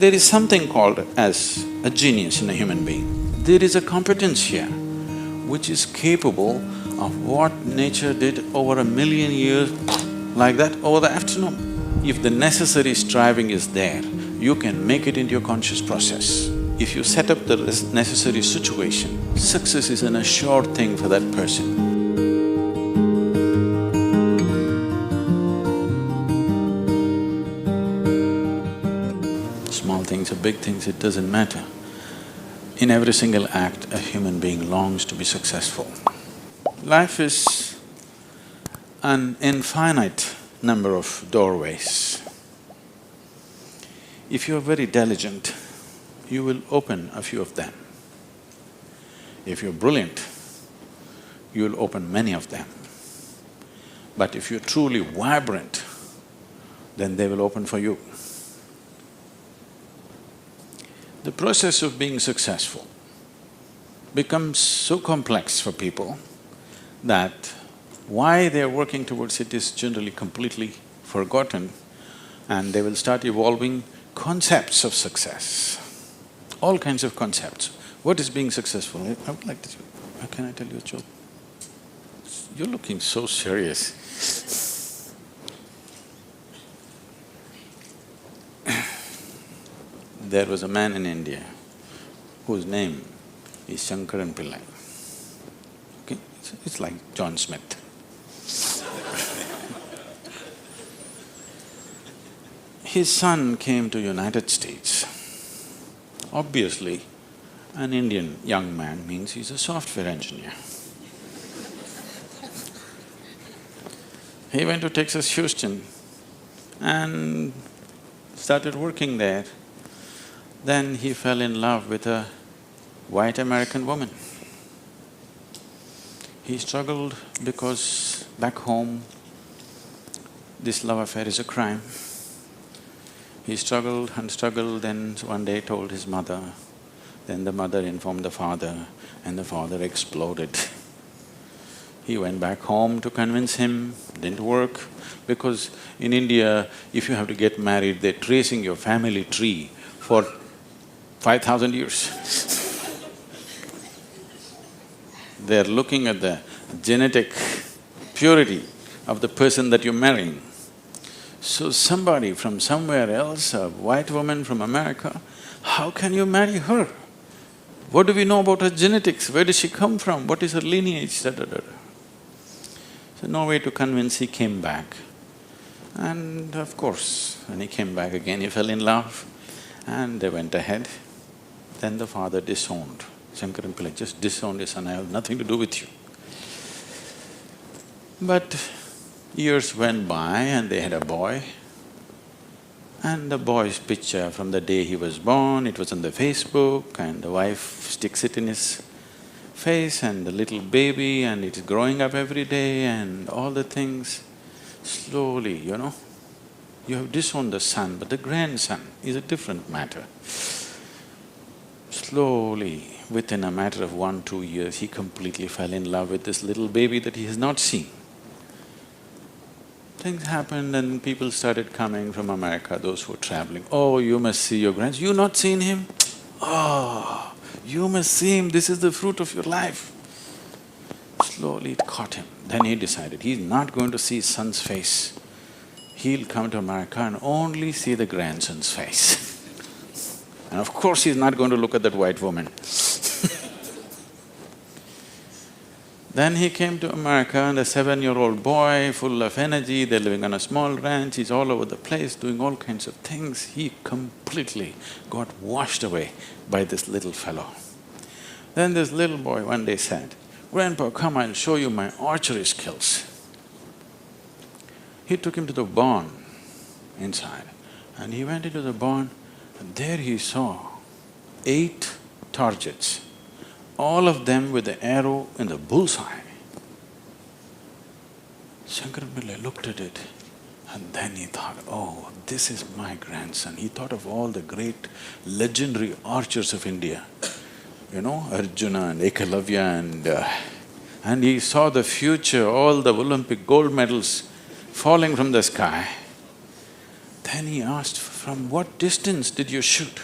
There is something called as a genius in a human being. There is a competence here which is capable of what nature did over 1,000,000 years like that over the afternoon. If the necessary striving is there, you can make it into your conscious process. If you set up the necessary situation, success is an assured thing for that person. Small things or big things, it doesn't matter. In every single act, a human being longs to be successful. Life is an infinite number of doorways. If you're very diligent, you will open a few of them. If you're brilliant, you'll open many of them. But if you're truly vibrant, then they will open for you. The process of being successful becomes so complex for people that why they're working towards it is generally completely forgotten, and they will start evolving concepts of success, all kinds of concepts. What is being successful? I would like to… Can I tell you a joke? You're looking so serious. There was a man in India whose name is Shankaran Pillai. Okay, it's like John Smith. His son came to United States. Obviously, an Indian young man means he's a software engineer. He went to Texas, Houston and started working there. Then he fell in love with a white American woman. He struggled because back home, this love affair is a crime. He struggled and struggled, then one day told his mother, then the mother informed the father, and the father exploded. He went back home to convince him, didn't work, because in India, if you have to get married, they're tracing your family tree for 5,000 years. They're looking at the genetic purity of the person that you're marrying. So somebody from somewhere else, a white woman from America, how can you marry her? What do we know about her genetics? Where does she come from? What is her lineage? Da, da, da. So no way to convince, he came back. And of course, when he came back again, he fell in love and they went ahead. Then the father disowned. Shankaran Pillai just disowned his son, I have nothing to do with you. But years went by and they had a boy. And the boy's picture from the day he was born, it was on the Facebook, and the wife sticks it in his face, and the little baby, and it's growing up every day and all the things. Slowly, you have disowned the son, but the grandson is a different matter. Slowly, within a matter of 1-2 years, he completely fell in love with this little baby that he has not seen. Things happened and people started coming from America, those who were traveling. Oh, you must see your grandson. You not seen him? Oh, you must see him, this is the fruit of your life. Slowly it caught him. Then he decided he's not going to see his son's face. He'll come to America and only see the grandson's face. And of course he's not going to look at that white woman. Then he came to America and a 7-year-old boy, full of energy, they're living on a small ranch, he's all over the place doing all kinds of things. He completely got washed away by this little fellow. Then this little boy one day said, "Grandpa, come, I'll show you my archery skills." He took him to the barn inside and he went into the barn and there he saw 8 targets, all of them with the arrow in the bullseye. Shankaran Pillai looked at it and then he thought, oh, this is my grandson. He thought of all the great legendary archers of India, Arjuna and Ekalavya and he saw the future, all the Olympic gold medals falling from the sky. Then he asked "From what distance did you shoot?"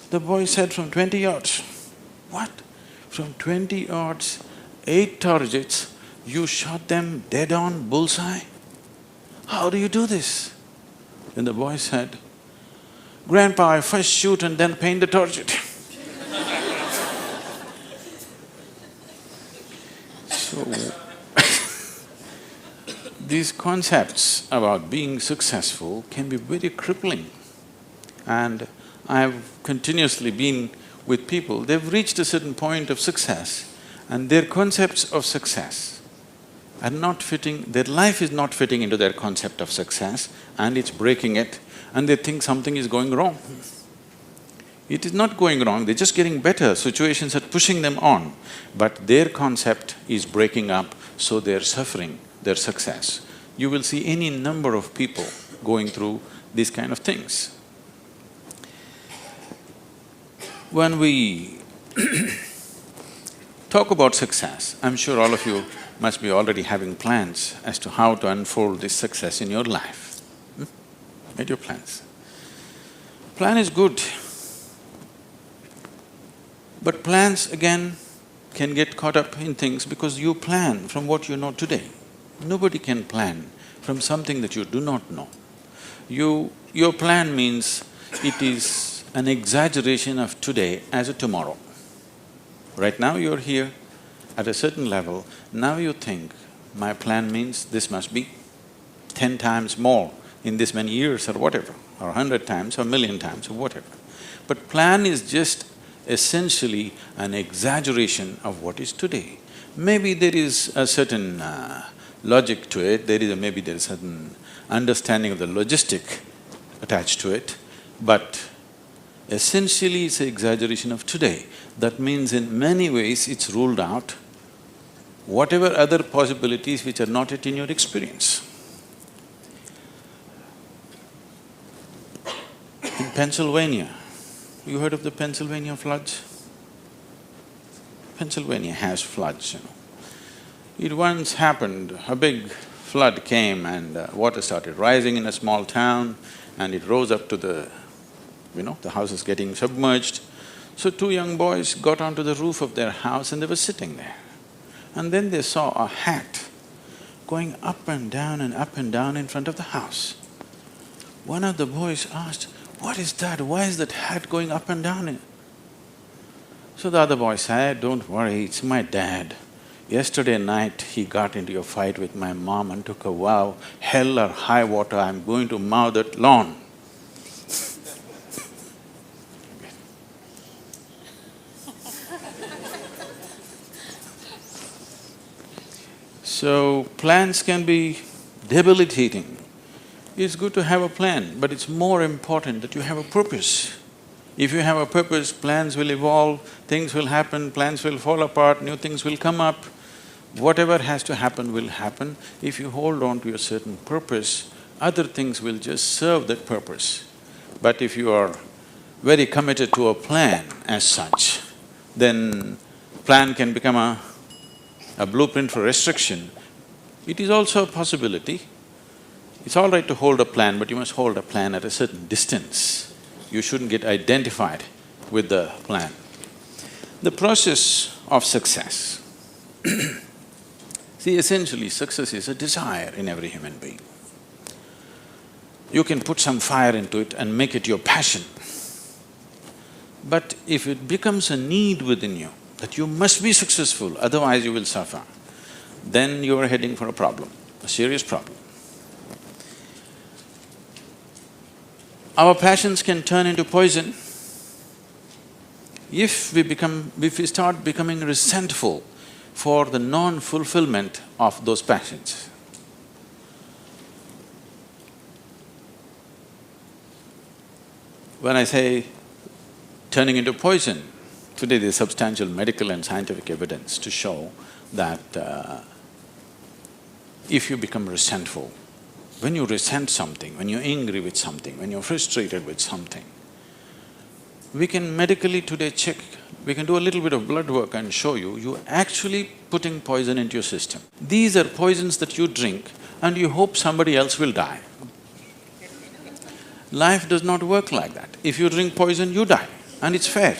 The boy said, "From 20 yards. "What? From 20 yards, 8 targets, you shot them dead on, bullseye? How do you do this?" Then the boy said, "Grandpa, I first shoot and then paint the target." So, these concepts about being successful can be very crippling. And I've continuously been with people, they've reached a certain point of success and their concepts of success are not fitting, their life is not fitting into their concept of success and it's breaking it and they think something is going wrong. It is not going wrong, they're just getting better, situations are pushing them on, but their concept is breaking up, so they're suffering their success. You will see any number of people going through these kind of things. When we talk about success, I'm sure all of you must be already having plans as to how to unfold this success in your life. Made your plans. Plan is good, but plans again can get caught up in things because you plan from what you know today. Nobody can plan from something that you do not know. Your plan means it is an exaggeration of today as a tomorrow. Right now you're here at a certain level, now you think, my plan means this must be 10 times more in this many years or whatever, or 100 times or 1,000,000 times or whatever. But plan is just essentially an exaggeration of what is today. Maybe there is a certain logic to it, maybe there is a certain understanding of the logistic attached to it, but essentially it's an exaggeration of today. That means in many ways it's ruled out whatever other possibilities which are not yet in your experience. In Pennsylvania, you heard of the Pennsylvania floods? Pennsylvania has floods, you know. It once happened, a big flood came and water started rising in a small town and it rose up to the house is getting submerged. So 2 young boys got onto the roof of their house and they were sitting there. And then they saw a hat going up and down in front of the house. One of the boys asked, "What is that? Why is that hat going up and down?" So the other boy said, "Don't worry, it's my dad. Yesterday night he got into a fight with my mom and took a vow, hell or high water, I'm going to mow that lawn." So, plans can be debilitating. It's good to have a plan, but it's more important that you have a purpose. If you have a purpose, plans will evolve, things will happen, plans will fall apart, new things will come up. Whatever has to happen will happen. If you hold on to a certain purpose, other things will just serve that purpose. But if you are very committed to a plan as such, then plan can become a blueprint for restriction. It is also a possibility. It's all right to hold a plan, but you must hold a plan at a certain distance. You shouldn't get identified with the plan. The process of success. See, essentially success is a desire in every human being. You can put some fire into it and make it your passion. But if it becomes a need within you, that you must be successful, otherwise you will suffer, then you are heading for a problem, a serious problem. Our passions can turn into poison if we start becoming resentful for the non-fulfillment of those passions. When I say turning into poison, today there's substantial medical and scientific evidence to show that if you become resentful, when you resent something, when you're angry with something, when you're frustrated with something, we can medically today check, we can do a little bit of blood work and show you're actually putting poison into your system. These are poisons that you drink and you hope somebody else will die. Life does not work like that. If you drink poison, you die, and it's fair.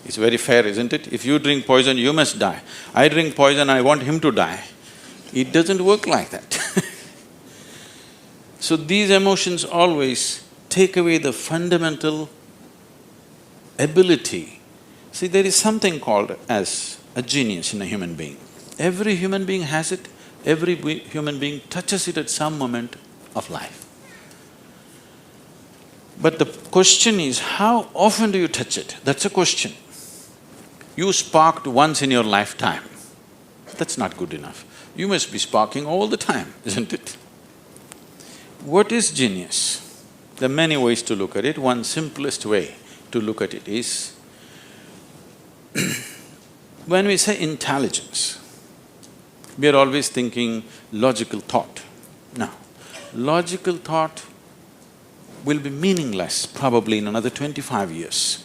It's very fair, isn't it? If you drink poison, you must die. I drink poison, I want him to die. It doesn't work like that. So these emotions always take away the fundamental ability. See, there is something called as a genius in a human being. Every human being has it, every human being touches it at some moment of life. But the question is, how often do you touch it? That's a question. You sparked once in your lifetime, that's not good enough. You must be sparking all the time, isn't it? What is genius? There are many ways to look at it. One simplest way to look at it is, when we say intelligence, we are always thinking logical thought. No, logical thought will be meaningless probably in another 25 years,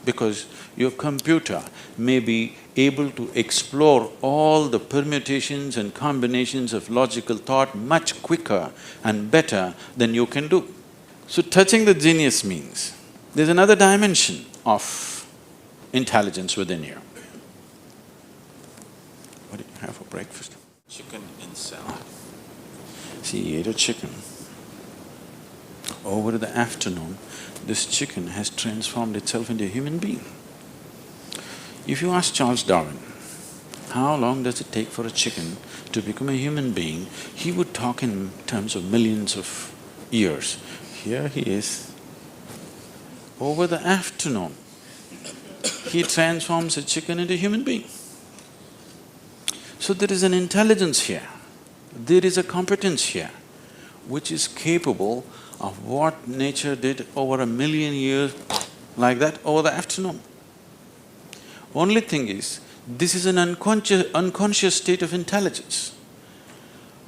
because your computer may be able to explore all the permutations and combinations of logical thought much quicker and better than you can do. So touching the genius means there's another dimension of intelligence within you. What did you have for breakfast? Chicken and salad. See, he ate a chicken. Over the afternoon, this chicken has transformed itself into a human being. If you ask Charles Darwin, how long does it take for a chicken to become a human being, he would talk in terms of millions of years. Here he is. Over the afternoon, he transforms a chicken into a human being. So there is an intelligence here, there is a competence here, which is capable of what nature did over 1,000,000 years like that over the afternoon. Only thing is, this is an unconscious state of intelligence.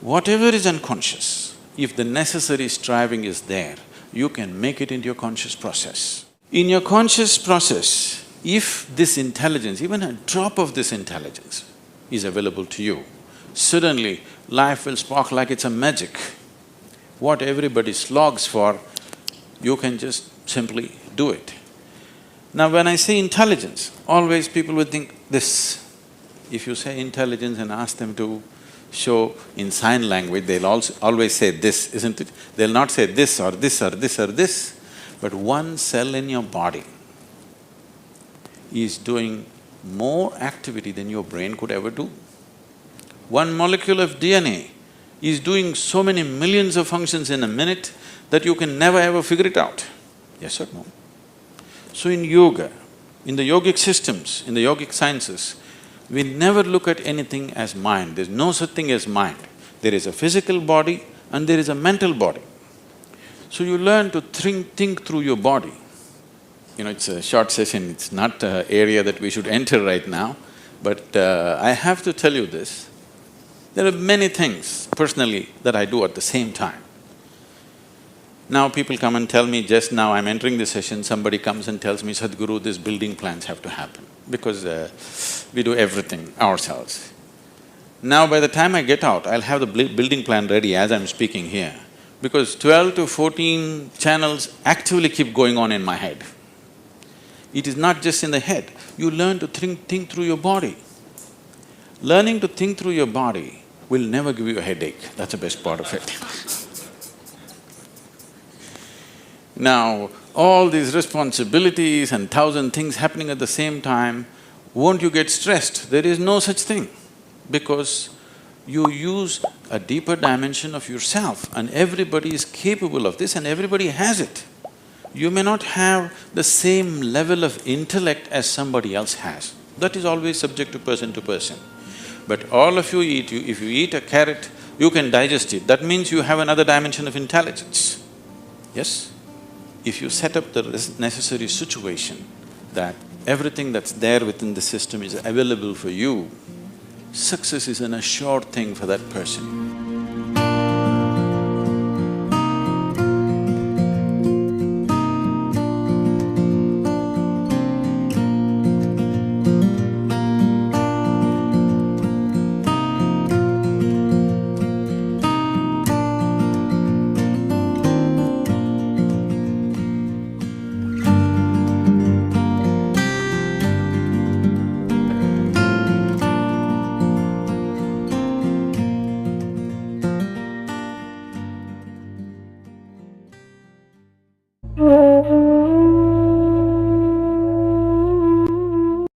Whatever is unconscious, if the necessary striving is there, you can make it into your conscious process. In your conscious process, if this intelligence, even a drop of this intelligence is available to you, suddenly life will spark like it's a magic. What everybody slogs for, you can just simply do it. Now when I say intelligence, always people would think this. If you say intelligence and ask them to show in sign language, they'll also always say this, isn't it? They'll not say this or this or this or this, but one cell in your body is doing more activity than your brain could ever do. One molecule of DNA is doing so many millions of functions in a minute that you can never ever figure it out. Yes or no? So in yoga, in the yogic systems, in the yogic sciences, we never look at anything as mind. There's no such thing as mind. There is a physical body and there is a mental body. So you learn to think through your body. You know, it's a short session, it's not an area that we should enter right now, but I have to tell you this. There are many things personally that I do at the same time. Now people come and tell me, just now I'm entering the session, somebody comes and tells me, Sadhguru, these building plans have to happen, because we do everything ourselves. Now by the time I get out, I'll have the building plan ready as I'm speaking here, because 12 to 14 channels actively keep going on in my head. It is not just in the head, you learn to think through your body. Learning to think through your body will never give you a headache, that's the best part of it. Now, all these responsibilities and 1,000 things happening at the same time, won't you get stressed? There is no such thing, because you use a deeper dimension of yourself and everybody is capable of this and everybody has it. You may not have the same level of intellect as somebody else has. That is always subject to person. But all of you eat, if you eat a carrot, you can digest it. That means you have another dimension of intelligence. Yes? If you set up the necessary situation that everything that's there within the system is available for you, success is an assured thing for that person.